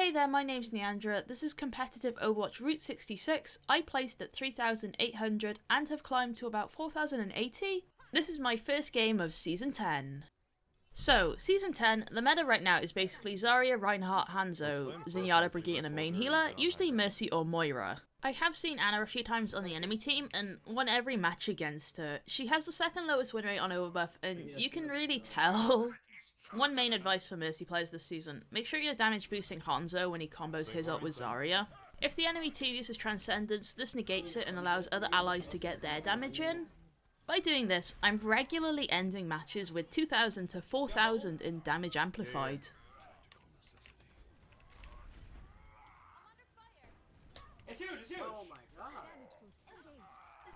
Hey there, my name's Neandra. This is competitive Overwatch Route 66. I placed at 3,800 and have climbed to about 4,080. This is my first game of Season 10. So, Season 10, the meta right now is basically Zarya, Reinhardt, Hanzo, Zenyatta, Brigitte and a main healer, usually Mercy or Moira. I have seen Ana a few times on the enemy team and won every match against her. She has the second lowest win rate on overbuff and you can really tell. One main advice for Mercy players this season, make sure you're damage boosting Hanzo when he combos his ult with Zarya. If the enemy team uses Transcendence, this negates it and allows other allies to get their damage in. By doing this, I'm regularly ending matches with 2,000 to 4,000 in damage amplified. It's huge, it's huge! Oh my god.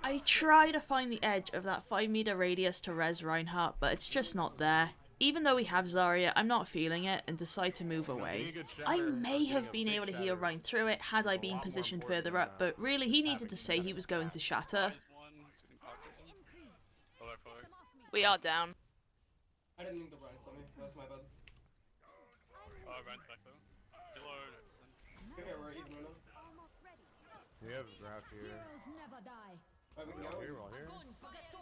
I try to find the edge of that 5-meter radius to res Reinhardt, but it's just not there. Even though we have Zarya, I'm not feeling it and decide to move away. I may have been able to heal Rein through it had I been positioned further up, but really he needed to say he was going to shatter. We are down. I didn't think the Ryan saw me, that's my bad. Ryan's back though. Okay, we're even right now. We have Graf here. Alright, we can We're all go. here, we're all here.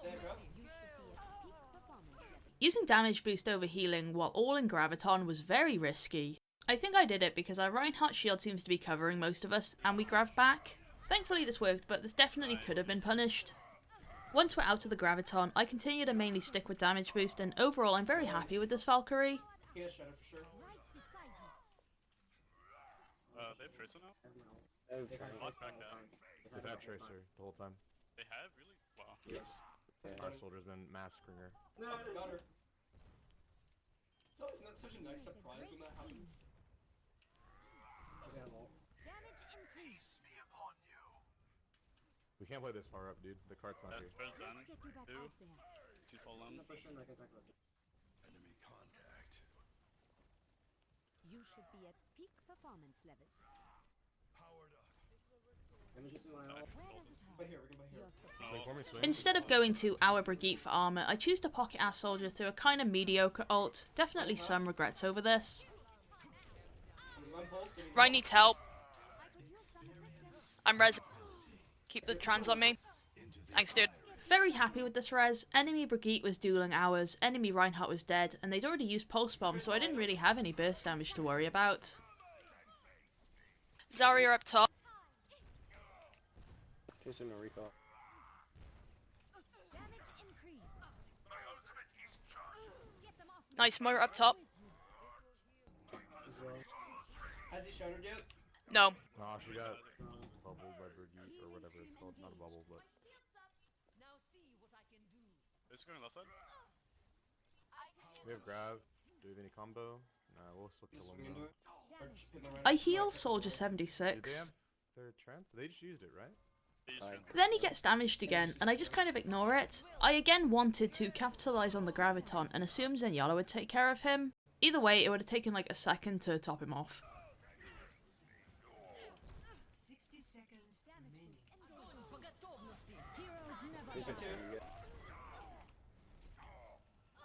Yeah, grab. Using damage boost over healing while all in Graviton was very risky. I think I did it because our Reinhardt shield seems to be covering most of us, and we grabbed back. Thankfully this worked, but this definitely could have been punished. Once we're out of the Graviton, I continue to mainly stick with damage boost, and overall I'm very happy with this Valkyrie. He has Shadow for sure. They have Tracer now? Lock back down. They've had Tracer the whole time. They have? Really? Wow. Yes. Our soldier's been massacring her. No, got her. It's always not such a nice surprise when that happens. We can't play this far up, dude. The cart's not here. Tracer on. Two. She's holding on. Enemy contact. You should be at peak performance levels. Powered up. Where does it By hurt? here, we can buy here. Your Swing for me, swing. Instead of going to our Brigitte for armor, I choose to pocket our soldier through a kind of mediocre ult. Definitely some regrets over this. Run pulse, getting Ryan needs help. I'm res. Keep the trans on me. Thanks, dude. Very happy with this res. Enemy Brigitte was dueling ours, enemy Reinhardt was dead, and they'd already used pulse bomb, so I didn't really have any burst damage to worry about. Zarya up top. Chasing a recall. damage increase. Get them off me. Nice, Moira up top. Has he shattered yet? No. Nah, she got bubbled by Brigitte or whatever it's called. Not a bubble, but Is going left side? we have Grav. Do we have any combo? Nah, we'll still kill Just him swing into though. it. Or just hit the right. I heal soldier Did they 76. have their trance? They just used it, right? They use Tracer. Then he gets damaged again, and I just kind of ignore it. I again wanted to capitalize on the Graviton and assume Zenyatta would take care of him. Either way, it would have taken like a second to top him off. 60 seconds remaining. Here's a two. Is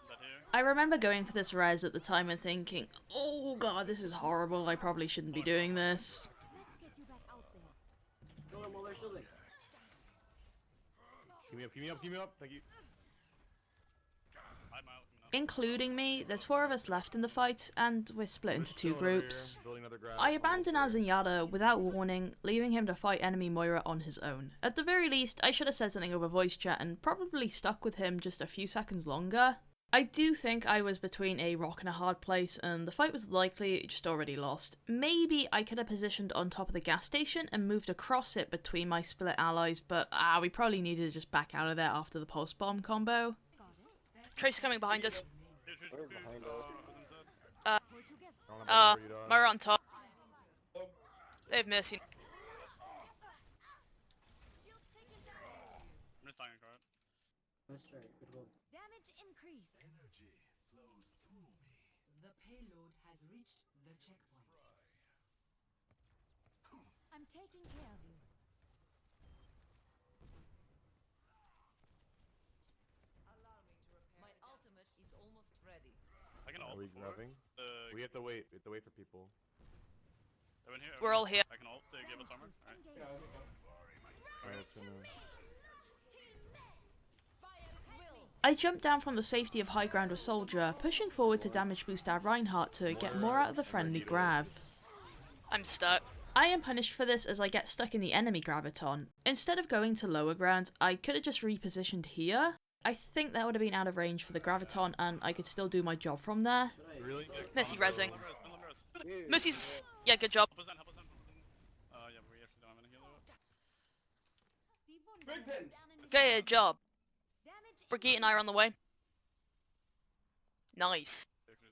that here? I remember going for this res at the time and thinking, oh god, this is horrible, I probably shouldn't be doing this. Let's get you back out there. Kill him while they're shielding. Keep me up, keep me up, keep me up. Thank you. I'm out. Including me, there's 4 of us left in the fight, and we're split into 2 Still over here, groups. building another Grav. I abandon our Zenyatta without warning, leaving him to fight enemy Moira on his own. At the very least, I should have said something over voice chat and probably stuck with him just a few seconds longer. I do think I was between a rock and a hard place, and the fight was likely just already lost. Maybe I could have positioned on top of the gas station and moved across it between my split allies, but we probably needed to just back out of there after the pulse bomb combo. Tracer coming behind us. Where's behind us? I don't have any Brigitte. Moira on top. They have Mercy. I'm just dying on card. Nice try. Good hold. Damage increase. Energy flows through me. The payload has reached the checkpoint. I'm taking care of you. My ultimate is almost ready. I can Are ult we before. grabbing? We have to wait. We have to wait for people. Everyone here? We're all here. I can ult to give us armor. Alright. Yeah, okay, go. Alright, it's gonna... I jumped down from the safety of high ground with Soldier, pushing forward to damage boost our Reinhardt to get more out of the friendly grav. I'm stuck. I am punished for this as I get stuck in the enemy graviton. Instead of going to lower ground, I could have just repositioned here. I think that would have been out of range for the graviton and I could still do my job from there. Really? Missy rezzing. Dude. Missy's... Yeah, good job. Help us in, help us in, help us in. Yeah, we actually don't have any healer. Big pins! Good job. Brigitte and I are on the way. Nice.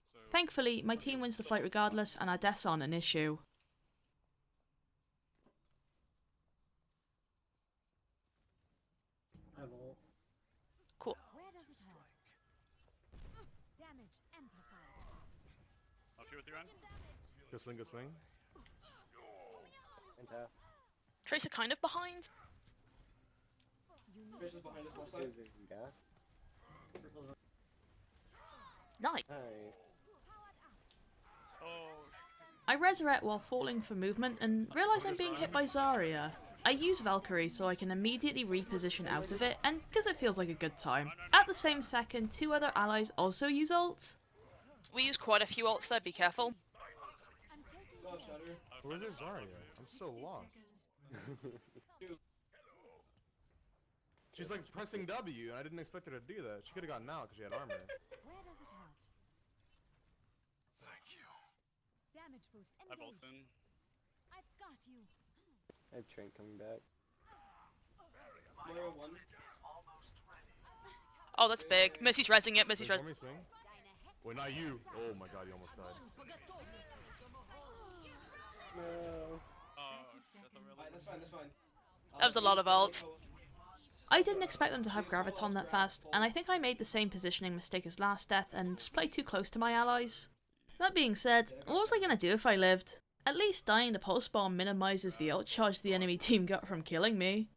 So, Thankfully, my team wins the fight regardless and our deaths aren't an issue. I have ult. Cool. Where does it hurt? Damage amplified. I'll shoot with you, Ryan. Go swing, go swing. And tap. Tracer kind of behind. Tracer's behind us left side. Using gas. Nice. Alright. Oh, I resurrect while falling for movement and realise I'm being hit by Zarya. I use Valkyrie so I can immediately reposition out of it and because it feels like a good time. At the same second, two other allies also use ult. We use quite a few ults there, be careful. Still have Shudder. Where's this Zarya? I'm so lost. She's like pressing W, and I didn't expect her to do that. She could have gotten out because she had armor. Where does it hurt? Thank you. Damage boost I engaged. Bolson. I've got you. I have Trent coming back. Moira 1. Oh, that's big. Missy's rezzing it. Missy's Swing rezzing. for me, swing. Wait, not you. Oh my god, you almost died. No. Oh, shit, I Alright, realized. that's fine, that's fine. That was a lot of ults. I didn't expect them to have graviton that fast, and I think I made the same positioning mistake as last death and just played too close to my allies. That being said, what was I gonna do if I lived? At least dying to pulse bomb minimises the ult charge the enemy team got from killing me.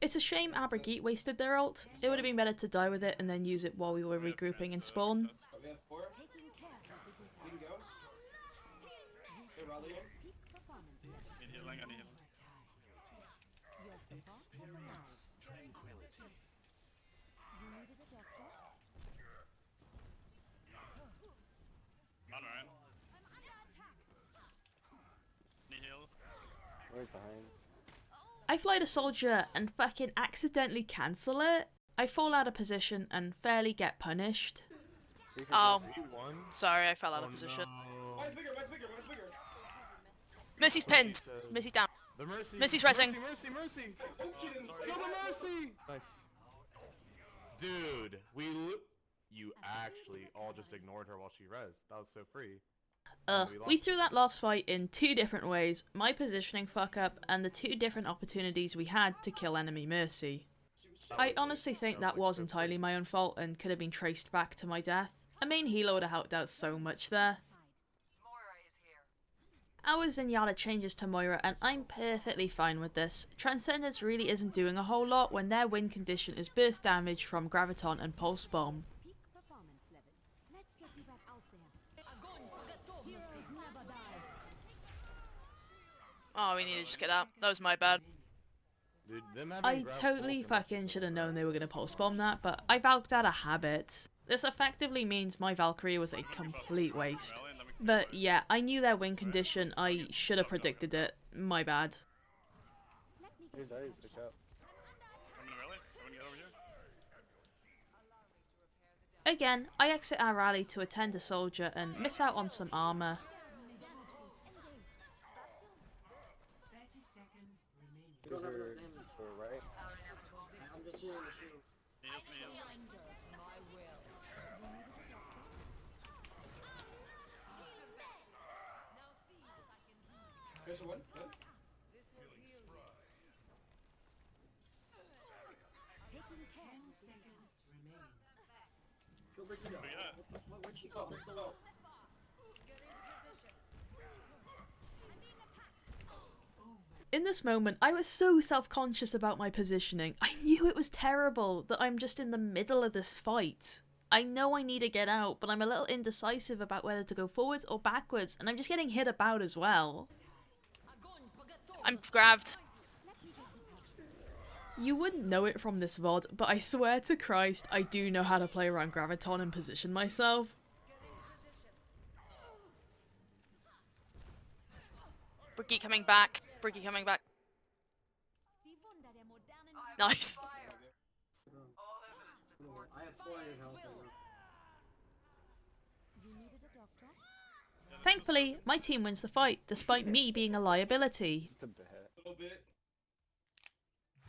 It's a shame Brigitte wasted their ult. It would have been better to die with it and then use it while we were regrouping in spawn. We have 4. Taking care of the We can go. Hey, rallying. peak performance. Need healing, I need healing. Your support has arrived. Tranquility. You needed a doctor? On Ryan. Need heal. Where's behind? I fly to Soldier and fucking accidentally cancel it. I fall out of position and fairly get punished. Oh, 1. sorry, I fell out of position. Mine's bigger, mine's bigger, mine's bigger. Missy's pinned. Missy's down. The Mercy. Missy's rezzing. Mercy, mercy, mercy. Oh, she didn't say Kill the that. Mercy. Nice. Dude, you actually all just ignored her while she rezzed. That was so free. We threw that last fight in two different ways, my positioning fuck up and the two different opportunities we had to kill enemy Mercy. I honestly think that was entirely my own fault and could have been traced back to my death. A main healer would have helped out so much there. Our Zenyatta changes to Moira and I'm perfectly fine with this. Transcendence really isn't doing a whole lot when their win condition is burst damage from Graviton and Pulse Bomb. Peak performance levels. Let's get you back out there. Heroes never die. Oh, we need to just get out. That was my bad. Dude, them having I grab totally pulse and fucking should have known they were going to Pulse Bomb that, but I Valked out of habit. This effectively means my Valkyrie was a complete waste. Rally and then we can But yeah, I knew their win condition, I should have predicted it. My bad. Here's Zarya's push up. I'm gonna rally. Everyone get over here. Again, I exit our rally to attend a soldier and miss out on some armor. 30 seconds remaining. Here's her right. I'm just shooting the shield. He heals me, heals. Tracer 1. Good. Taking care. 10 seconds remaining. Kill Brigitte. But yeah, Where'd she go? So low. In this moment, I was so self-conscious about my positioning. I knew it was terrible that I'm just in the middle of this fight. I know I need to get out, but I'm a little indecisive about whether to go forwards or backwards, and I'm just getting hit about as well. I'm grabbed. You wouldn't know it from this VOD, but I swear to Christ, I do know how to play around Graviton and position myself. Brigitte coming back. Brigitte coming back. Nice. I have 400 health right now. You needed a doctor? Thankfully, my team wins the fight, despite me being a liability. Just a bit. A little bit.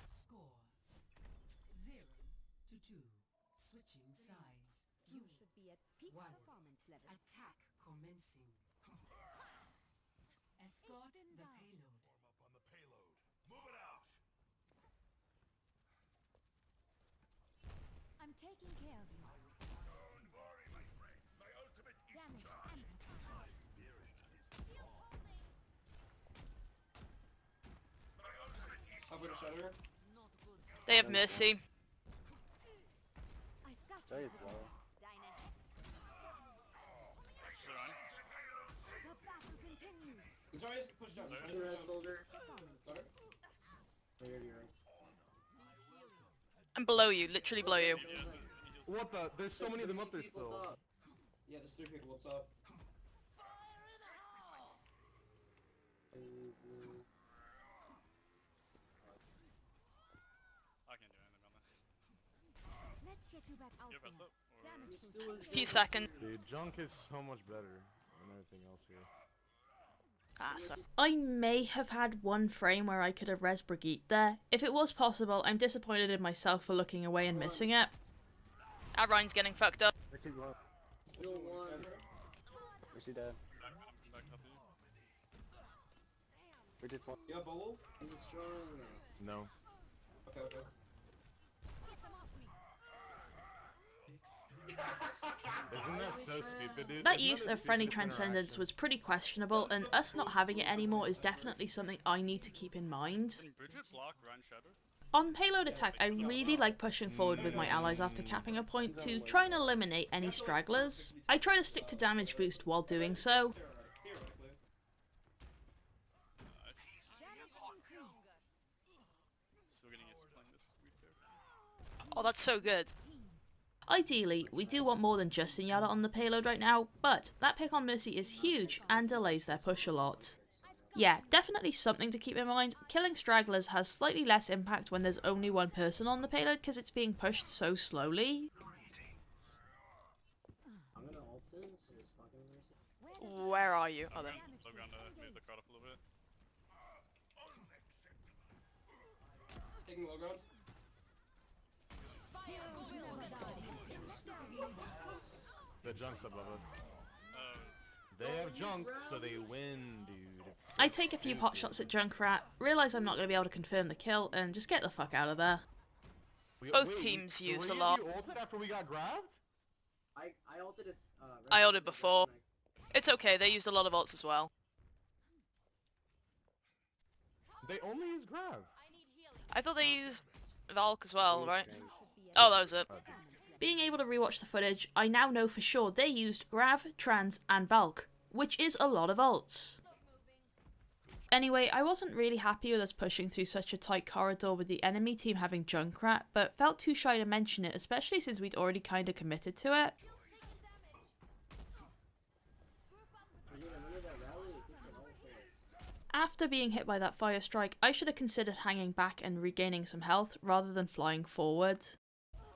Score 0-2. Switching sides. You should be at peak One. performance level. Attack commencing. Escort the payload. Form up on the payload. Move it out. I'm taking care of you. Don't worry, my friend. My ultimate is Damage charged. amplified. Spirit is strong. My ultimate is I've got a Shudder. They have Mercy. I've got Very you. slow. Dynahex. They're on. The battle continues. He's already pushed down. He's Two already res pushed down. soldier. Performance. Sorry? Right here, res. I'm below you, literally below you. What the? There's so many of them up there People still. up. Yeah, there's 3 people up top. Crazy. I can't do anything on that. Let's get you back out You have there. rest up? Or... Damage Still boost. is Few good. seconds. Dude, junk is so much better than everything else here. Ah, sorry. I may have had one frame where I could have res Brigitte there. If it was possible, I'm disappointed in myself for looking away and missing it. Our Ryan's getting fucked up. Mercy's low. Still one. Mercy dead. Back up here. We're just one. You have bubble? I'm destroying us. No. Okay, okay. Get them off me. Isn't that so stupid, dude? That Isn't use a of friendly stupid transcendence interaction? was pretty questionable, and us not having it anymore is definitely something I need to keep in mind. Can Bridget block Ryan Shadow? On payload attack, I really like pushing forward with my allies after capping a point to try and eliminate any stragglers. I try to stick to damage boost while doing so. Theoretically. Still getting used to playing this week there. Oh, that's so good. Ideally, we do want more than just Zenyatta on the payload right now, but that pick on Mercy is huge and delays their push a lot. Yeah, definitely something to keep in mind. Killing stragglers has slightly less impact when there's only one person on the payload because it's being pushed so slowly. I'm gonna ult soon, so just fucking Mercy. Where are you? Oh, there. So I'm gonna move the crowd up a little bit. Taking low ground. The junk's above us. Uh, They have junk, so they win, dude. It's so I take a few pot shots at Junkrat, realise I'm not going to be able to confirm the kill, and just get the fuck out of there. Both teams used a lot. You ulted after we got grabbed? I ulted us. I ulted before. It's okay, they used a lot of ults as well. They only use grab. I thought they used Valk as well, right? Oh, that was it. Being able to rewatch the footage, I now know for sure they used Grav, Trans, and Valk, which is a lot of ults. Anyway, I wasn't really happy with us pushing through such a tight corridor with the enemy team having Junkrat, but felt too shy to mention it, especially since we'd already kinda committed to it. After being hit by that fire strike, I should have considered hanging back and regaining some health rather than flying forward.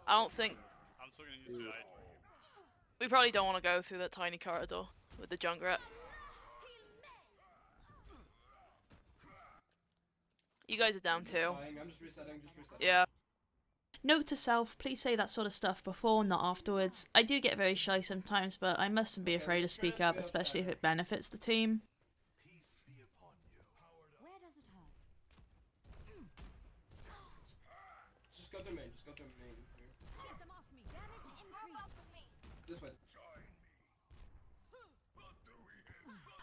I don't think... I'm still gonna use VI. We probably don't want to go through that tiny corridor with the Junkrat. You guys are down too. I'm just resetting, Yeah. Note to self, please say that sort of stuff before, not afterwards. I do get very shy sometimes, but I mustn't be afraid to speak up, especially if it benefits the team. peace be upon you. Where does it hurt? Just go through main, just go through main. Here. Get them off me. Damage increase. This way.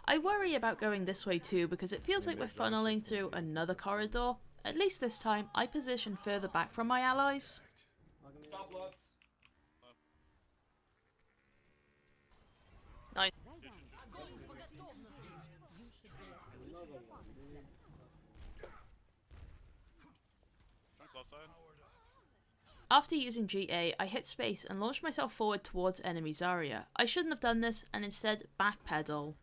I worry about going this way too because it feels like we're funneling through another corridor. At least this time, I position further back from my allies. Stop left. Nice. side. After using GA, I hit space and launched myself forward towards enemy Zarya. I shouldn't have done this and instead backpedal.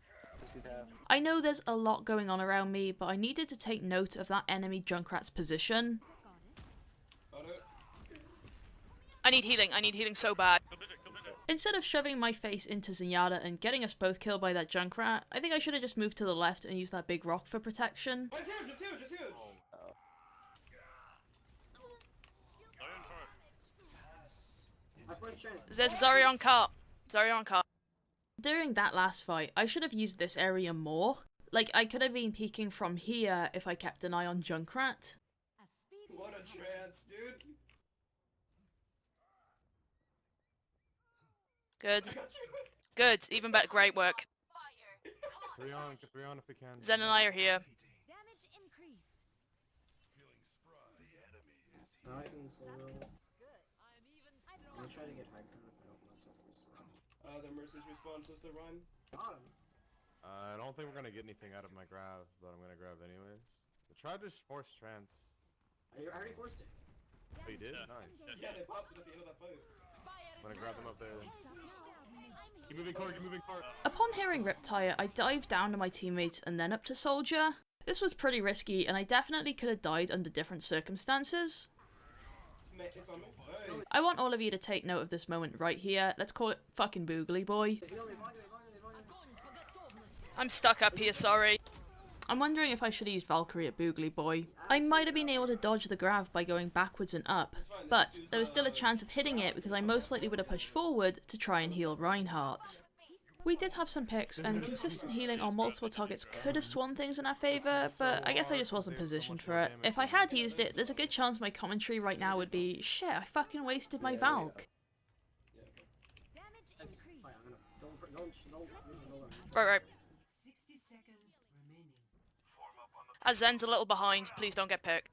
I know there's a lot going on around me, but I needed to take note of that enemy Junkrat's position. Got it. I need healing so bad. Kill Bridget, kill Bridget. Instead of shoving my face into Zenyatta and getting us both killed by that Junkrat, I think I should have just moved to the left and used that big rock for protection. Oh, it's huge, it's huge, it's huge! Zarya and Tara. I played Trent. There's Zarya on cart. Zarya on cart. During that last fight, I should have used this area more. Like, I could have been peeking from here if I kept an eye on Junkrat. A speedy What a trance, dude! Good. I got you! Good. Even better. Great work. 3 on if we can. Zen and I are here. damage increased. Feeling spry. The enemy is No, I can slow roll. I've I'm gonna try to get high ground if I don't mess up this round. The Mercy's respawn, Sister Rhyme. Got him. I don't think we're gonna get anything out of my grab, but I'm gonna grab anyways. Try to just force trance. I already forced it. Oh, you did? Yeah. Nice. Yeah, they popped it at the end of that fight. I'm gonna grab them up there. Keep moving card, keep moving card. Upon hearing Riptire, I dived down to my teammates and then up to Soldier. This was pretty risky, and I definitely could have died under different circumstances. It's on me. Hey. I want all of you to take note of this moment right here. Let's call it fucking Boogly Boy. I'm stuck up here, sorry. I'm wondering if I should have used Valkyrie at Boogly Boy. I might have been able to dodge the grav by going backwards and up, but there was still a chance of hitting it because I most likely would have pushed forward to try and heal Reinhardt. We did have some picks, and consistent healing on multiple targets could have swung things in our favour, but I guess I just wasn't positioned for it. If I had used it, there's a good chance my commentary right now would be, shit, I fucking wasted my Valk. damage increased. Fine, I'm gonna don't Right. 60 seconds remaining. As Zen's a little behind, please don't get picked.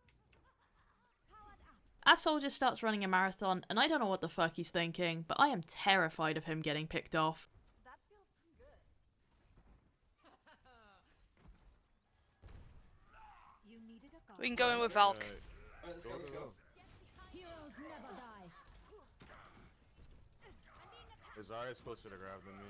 Our soldier starts running a marathon, and I don't know what the fuck he's thinking, but I am terrified of him getting picked off. That feels good. You needed a guard. We can go in with Valk. Alright, let's go, let's go. Heroes never die. Zarya's closer to grab than me.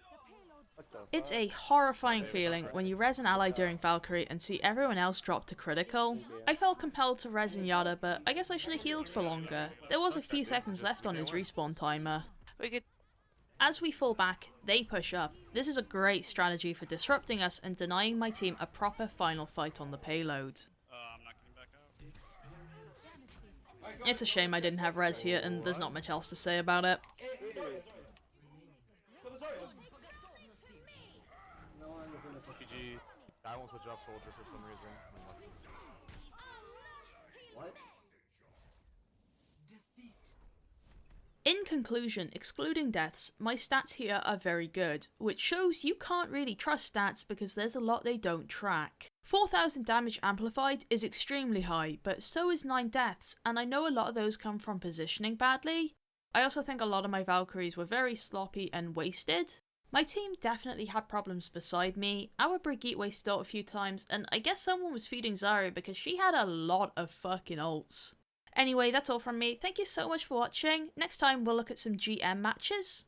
The payload What the It's a horrifying feeling when you res an ally during Valkyrie and see everyone else drop to critical. I felt compelled to res Zenyatta, but I guess I should have healed for longer. There was a few seconds left on his respawn timer. We could. As we fall back, they push up. This is a great strategy for disrupting us and denying my team a proper final fight on the payload. I'm not getting back out. Alright, go, It's a shame I didn't have res here, and there's not much else to say about it. Hey, Zarya, Zarya. Kill the Zarya. No one's in the fucking. GG. I won't switch off soldier for some reason. What? Defeat. In conclusion, excluding deaths, my stats here are very good, which shows you can't really trust stats because there's a lot they don't track. 4,000 damage amplified is extremely high, but so is 9 deaths, and I know a lot of those come from positioning badly. I also think a lot of my Valkyries were very sloppy and wasted. My team definitely had problems beside me. Our Brigitte wasted ult a few times, and I guess someone was feeding Zarya because she had a lot of fucking ults. Anyway, that's all from me. Thank you so much for watching. Next time we'll look at some GM matches.